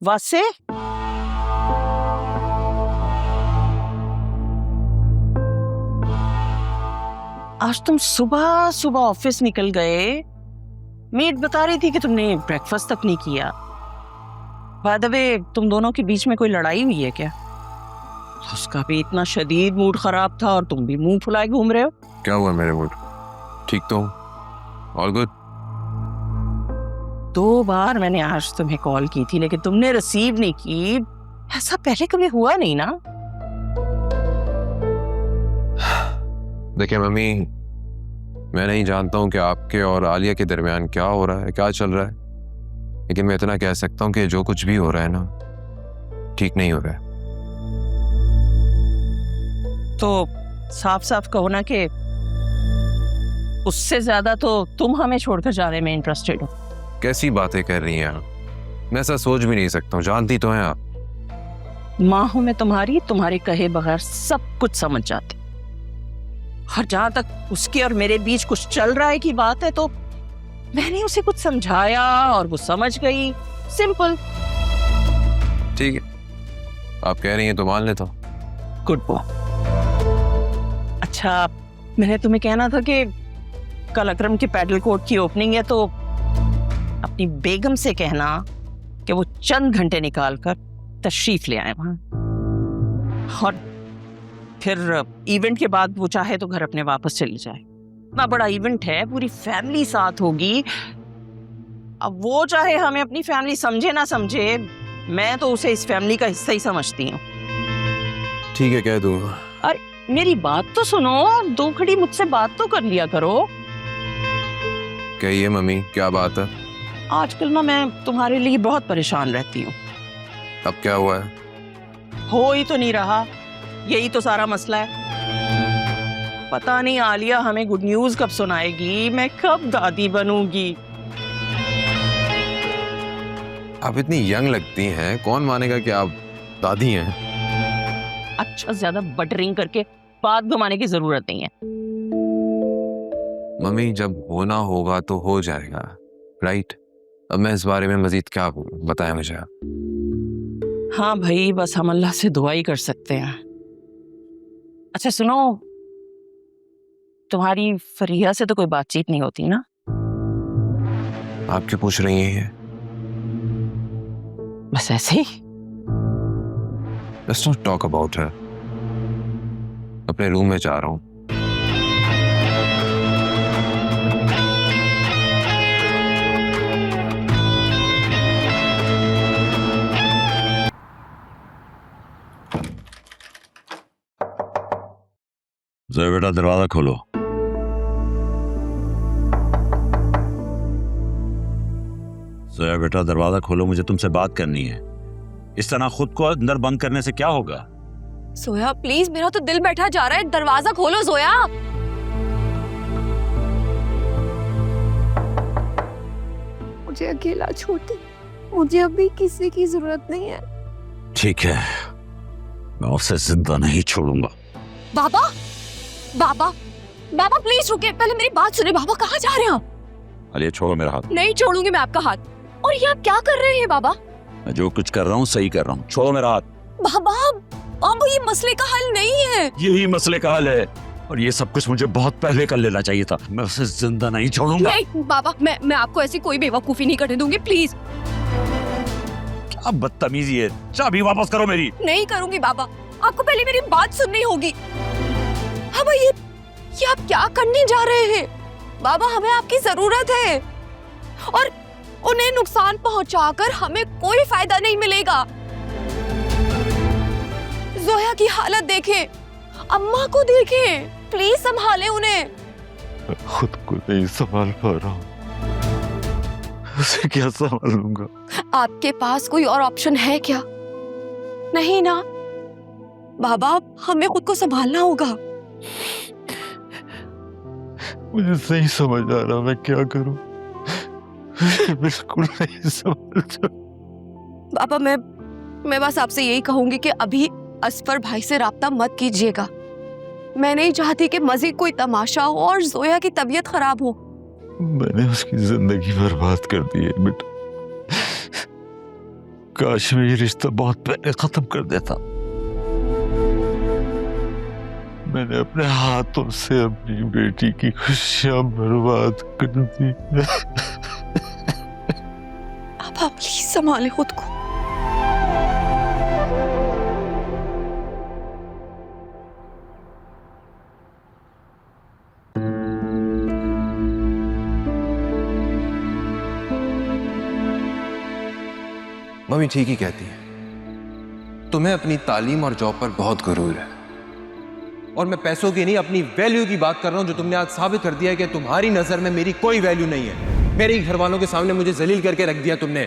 वासे, आज तुम सुबह सुबह ऑफिस निकल गए। मेड बता रही थी कि तुमने ब्रेकफास्ट तक नहीं किया। बाय द वे, तुम दोनों के बीच में कोई लड़ाई हुई है क्या? उसका भी इतना शदीद मूड खराब था और तुम भी मुंह फुलाए घूम रहे हो। क्या हुआ मेरे मूड? ठीक तो हूँ, ऑल गुड। 2 बार मैंने आज तुम्हें कॉल की थी लेकिन तुमने रिसीव नहीं की। ऐसा पहले कभी हुआ नहीं ना? देखिए मम्मी, मैं नहीं जानता हूँ कि आपके और आलिया के दरमियान क्या हो रहा है, क्या चल रहा है, लेकिन मैं इतना कह सकता हूँ कि जो कुछ भी हो रहा है ना, ठीक नहीं हो रहा है। तो साफ साफ कहो ना कि उससे ज्यादा तो तुम हमें छोड़कर जाने में इंटरेस्टेड हो। कैसी बातें कर रही हैं आप? मैं ऐसा सोच भी नहीं सकता हूँ, जानती तो हैं आप। माँ हूं मैं तुम्हारी, तुम्हारे कहे बगैर सब कुछ समझ जाती। और जहां तक उसके और मेरे बीच कुछ चल रहा है की बात है तो मैंने उसे कुछ समझाया और वो समझ गई। सिंपल। ठीक है, आप कह रही हैं तो मान लेता हूँ। Good boy. अच्छा, मैंने तुम्हें कहना था कि कल अकरम की पैडल कोर्ट की ओपनिंग है तो अपनी बेगम से कहना कि वो चंद घंटे निकालकर तशरीफ ले आए वहां। और फिर इवेंट के बाद वो चाहे तो घर अपने वापस चली जाए। इतना बड़ा इवेंट है, पूरी फैमिली साथ होगी। अब वो चाहे हमें अपनी फैमिली समझे ना समझे, मैं तो उसे इस फैमिली का हिस्सा ही समझती हूँ। ठीक है, कह दूंगा। अरे मेरी बात तो सुनो, 2 घड़ी मुझसे बात तो कर लिया करो। कहिए मम्मी, क्या बात है? आजकल ना मैं तुम्हारे लिए बहुत परेशान रहती हूँ। अब क्या हुआ है? हो ही तो नहीं रहा, यही तो सारा मसला है। पता नहीं आलिया हमें गुड न्यूज कब सुनाएगी, मैं कब दादी बनूंगी। आप इतनी यंग लगती हैं, कौन मानेगा कि आप दादी हैं? अच्छा, ज्यादा बटरिंग करके बात घुमाने की जरूरत नहीं है। मम्मी, जब होना होगा तो हो जाएगा, राइट? अब मैं इस बारे में मजीद क्या बोलूं, बताएं मुझे आप। हाँ भाई, बस हम अल्लाह से दुआ ही कर सकते हैं। अच्छा सुनो, तुम्हारी फरिया से तो कोई बातचीत नहीं होती ना? आप क्यों पूछ रही हैं? बस ऐसे ही। Let's not talk about her. अपने रूम में जा रहा हूँ। जोया बेटा, दरवाजा खोलो। जोया बेटा, दरवाजा खोलो, मुझे तुमसे बात करनी है। इस तरह खुद को अंदर बंद करने से क्या होगा? जोया प्लीज, मेरा तो दिल बैठा जा रहा है, दरवाजा खोलो जोया। मुझे अकेला छोड़ दे, मुझे अभी किसी की जरूरत नहीं है। ठीक है, मैं उसे जिंदा नहीं छोड़ूंगा। बाबा बाबा बाबा प्लीज रुके, पहले मेरी बात सुने। बाबा कहाँ जा रहे हैं आप? अलिया, छोड़ो मेरा हाथ। नहीं छोड़ूंगी मैं आपका हाथ। और ये आप क्या कर रहे हैं बाबा? मैं जो कुछ कर रहा हूँ सही कर रहा हूँ, छोड़ो मेरा हाथ। बाबा अब ये मसले का हल नहीं है। यही मसले का हल है, और ये सब कुछ मुझे बहुत पहले कर लेना चाहिए था। मैं उसे जिंदा नहीं छोड़ूंगा। नहीं बाबा, मैं आपको ऐसी कोई बेवकूफी नहीं करने दूंगी, प्लीज। क्या बदतमीजी है, चाबी वापस करो मेरी। नहीं करूंगी बाबा, आपको पहले मेरी बात सुननी होगी। हाँ ये आप क्या करने जा रहे हैं? बाबा हमें आपकी जरूरत है और उन्हें नुकसान पहुंचाकर हमें कोई फायदा नहीं मिलेगा। जोया की हालत देखें, अम्मा को देखें, प्लीज संभालें उन्हें। खुद को नहीं संभाल पा रहा हूँ, उसे क्या संभालूंगा? आपके पास कोई और ऑप्शन है क्या? नहीं ना बाबा, हमें खुद को संभालना होगा। मुझे नहीं समझ आ रहा मैं क्या करूं। बिल्कुल नहीं समझ। बाबा मैं बस आपसे यही कहूंगी कि अभी असफर भाई से राब्ता मत कीजिएगा। मैं नहीं चाहती कि मजीद कोई तमाशा हो और जोया की तबीयत खराब हो। मैंने उसकी जिंदगी बर्बाद कर दी है बेटा, काश मैं ये रिश्ता बहुत पहले खत्म कर देता। मैंने अपने हाथों से अपनी बेटी की खुशियां बर्बाद कर दी। अब आप प्लीज संभाले खुद को। मम्मी ठीक ही कहती है, तुम्हें अपनी तालीम और जॉब पर बहुत गुरूर है, और मैं पैसों की नहीं अपनी वैल्यू की बात कर रहा हूं, जो तुमने आज साबित कर दिया है कि तुम्हारी नजर में मेरी कोई वैल्यू नहीं है। मेरे ही घर वालों के सामने मुझे जलील करके रख दिया तुमने।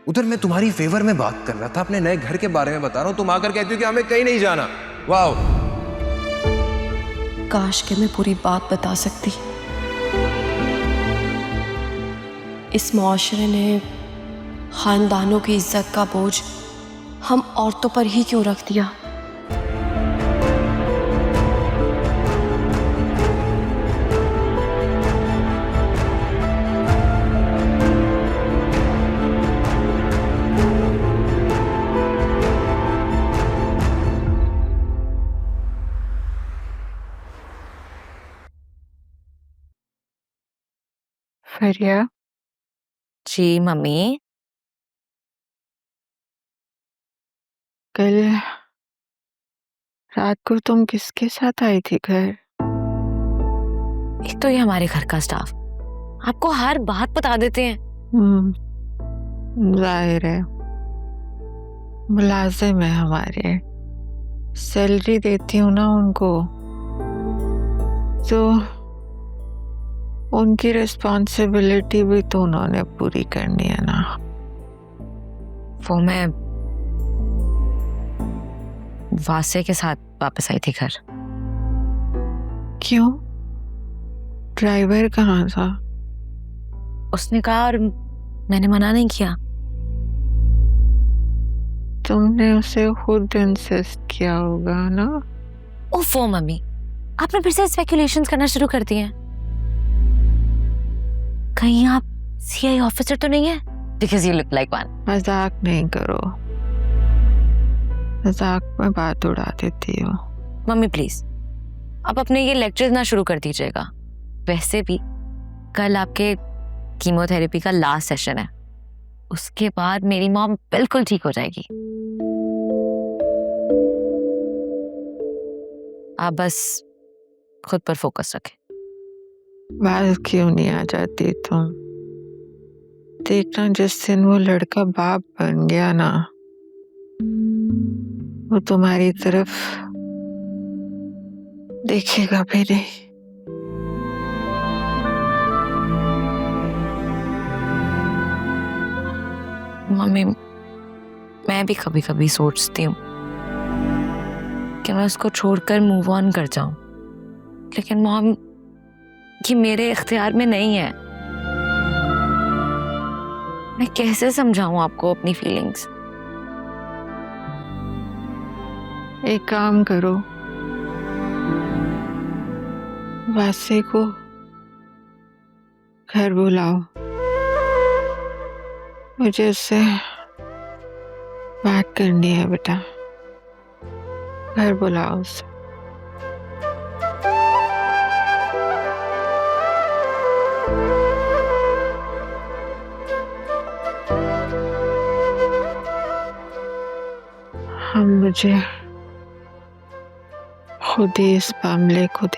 उधर मैं तुम्हारी फेवर में बात कर रहा था, अपने नए घर के बारे में बता रहा हूं, तुम आकर कहती हो कि हमें कहीं नहीं जाना। वाह, काश के मैं पूरी बात बता सकती। इस मुआशरे ने खानदानों की इज्जत का बोझ हम औरतों पर ही क्यों रख दिया? फरिया, जी मम्मी। कल रात को तुम किसके साथ आई थी घर? एक तो ये हमारे घर का स्टाफ आपको हर बात बता देते हैं। जाहिर है, मुलाजिम है हमारे, सैलरी देती हूँ ना उनको, तो उनकी रिस्पॉन्सिबिलिटी भी तो उन्होंने पूरी करनी है ना। वो मैं वासे के साथ वापस आई थी घर। क्यों? ड्राइवर कहाँ था? उसने कहा और मैंने मना नहीं किया। तुमने उसे खुद इंसिस्ट किया होगा ना? ओफो मम्मी, आपने फिर से स्पेकुलेशंस करना शुरू कर दिए हैं। कहीं आप सीआई ऑफिसर तो नहीं है? Because you look like one. मजाक नहीं करो, मजाक में बात उड़ा देती हो। मम्मी प्लीज, आप अपने ये लेक्चर्स ना शुरू कर दीजिएगा। वैसे भी कल आपके कीमोथेरेपी का लास्ट सेशन है, उसके बाद मेरी मॉम बिल्कुल ठीक हो जाएगी। आप बस खुद पर फोकस रखें। बात क्यों नहीं आ जाती तुम? देखना, जिस दिन वो लड़का बाप बन गया ना, वो तुम्हारी तरफ देखेगा भी नहीं। मम्मी, मैं भी कभी कभी सोचती हूँ कि मैं उसको छोड़कर मूव ऑन कर जाऊं, लेकिन मॉम ये मेरे इख्तियार में नहीं है। मैं कैसे समझाऊं आपको अपनी फीलिंग्स? एक काम करो, वासे को घर बुलाओ, मुझे उससे बात करनी है बेटा। घर बुलाओ उसे। मुझे खुद ही इस मामले को